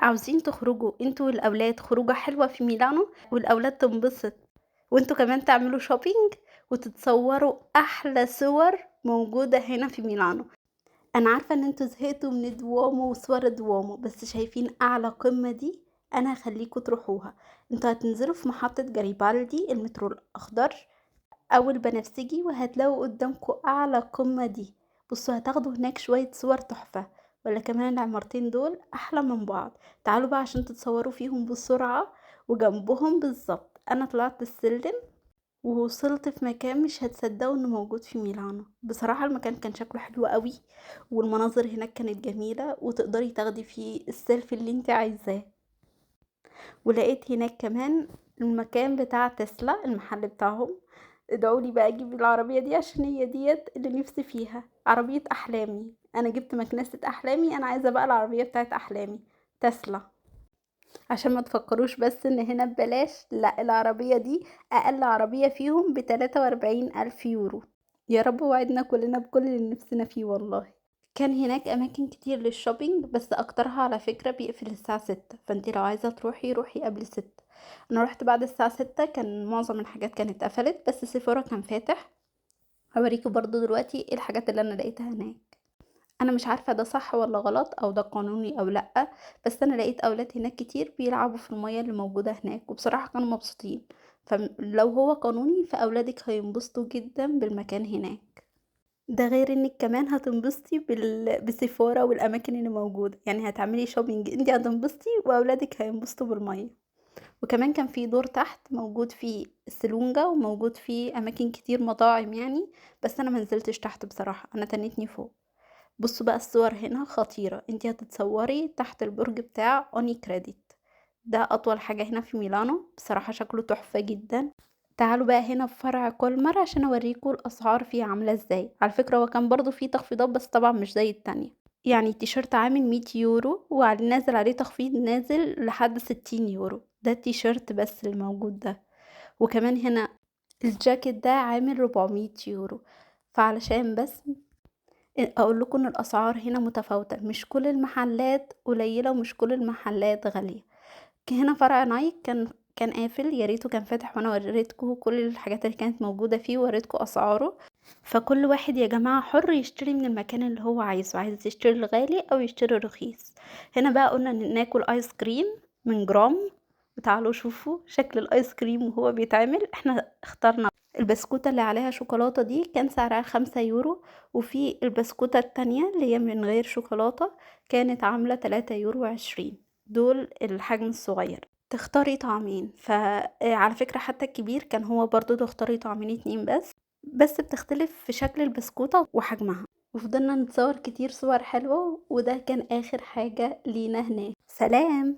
عاوزين تخرجوا أنتم والأولاد خروجة حلوة في ميلانو والأولاد تنبسط وأنتم كمان تعملوا shopping وتتصوروا أحلى صور موجودة هنا في ميلانو. أنا عارفة إن أنتم زهقتوا من الدوامو وصور الدوامو، بس شايفين أعلى قمة دي؟ أنا هاخليكم تروحوها. أنتم هتنزلوا في محطة جاريبالدي المترو الأخضر أو البنفسجي وهتلاقوا قدامكم أعلى قمة دي. بصوا هتاخدوا هناك شوية صور تحفة، ولا كمان العمارتين دول أحلى من بعض. تعالوا بقى عشان تتصوروا فيهم بسرعة وجنبهم بالظبط. أنا طلعت السلم ووصلت في مكان مش هتصدقوا انه موجود في ميلانو. بصراحة المكان كان شكله حلو قوي والمناظر هناك كانت جميلة وتقدري تاخدي فيه السيلفي اللي انت عايزاه. ولقيت هناك كمان المكان بتاع تسلا المحل بتاعهم. ادعولي بقى اجيب العربية دي عشان هي ديت اللي نفسي فيها، عربية احلامي. انا جبت مكنسة احلامي، انا عايزة بقى العربية بتاعت احلامي تسلا. عشان ما تفكروش بس ان هنا ببلاش، لا العربية دي اقل عربية فيهم ب43,000 يورو. يا رب وعدنا كلنا بكل اللي نفسنا فيه والله. كان هناك اماكن كتير للشوبينج بس اكترها على فكرة بيقفل الساعة 6، فانتي لو عايزة تروحي روحي قبل 6. انا روحت بعد الساعة 6 كان معظم الحاجات كانت قفلت بس سيفورا كان فاتح. هوريكي برضو دلوقتي ايه الحاجات اللي انا لقيتها هناك. انا مش عارفة ده صح ولا غلط او ده قانوني او لأ، بس انا لقيت اولاد هناك كتير بيلعبوا في المية اللي موجودة هناك وبصراحة كانوا مبسوطين. فلو هو قانوني فاولادك هينبسطوا جدا بالمكان هناك. ده غير انك كمان هتنبسطي بسيفورا والاماكن اللي موجودة، يعني هتعملي شوبينج انتي هتنبسطي واولادك هينبسطوا بالمية. وكمان كان في دور تحت موجود فيه السلونجة وموجود فيه اماكن كتير مطاعم يعني. بس انا منزلتش تحت بصراحة، انا تنيتني فوق. بصوا بقى الصور هنا خطيرة، انتي هتتصوري تحت البرج بتاع اوني كريديت. ده اطول حاجة هنا في ميلانو، بصراحة شكله تحفة جدا. تعالوا بقى هنا في فرع كولمر عشان اوريكم الاسعار فيه عاملة ازاي. على فكرة هو كان برضو فيه تخفيضات بس طبعا مش زي التانية. يعني التيشيرت عامل 100 يورو وعلى نازل عليه تخفيض نازل لحد 60 يورو. ده التيشيرت بس اللي موجود ده. وكمان هنا الجاكيت ده عامل 400 يورو. فعلشان بس اقول لكم ان الاسعار هنا متفاوتة، مش كل المحلات قليلة ومش كل المحلات غالية. هنا فرع نايك كان قافل، يا ريته كان فاتح وانا وريتكم كل الحاجات اللي كانت موجودة فيه ووريتكم اسعاره. فكل واحد يا جماعة حر يشتري من المكان اللي هو عايزه، عايز يشتري الغالي او يشتري الرخيص. هنا بقى قلنا ناكل ايس كريم من جرام. تعالوا شوفوا شكل الايس كريم وهو بيتعمل. احنا اخترنا البسكوتة اللي عليها شوكولاتة دي كان سعرها 5 يورو. وفي البسكوتة التانية اللي هي من غير شوكولاتة كانت عاملة 3 يورو 20. دول الحجم الصغير. تختاري طعمين، فعلى فكرة حتى الكبير كان هو برضو تختاري طعمين اتنين بس بتختلف في شكل البسكوتة وحجمها. وفضلنا نتصور كتير صور حلوة وده كان آخر حاجة لينا هناك. سلام.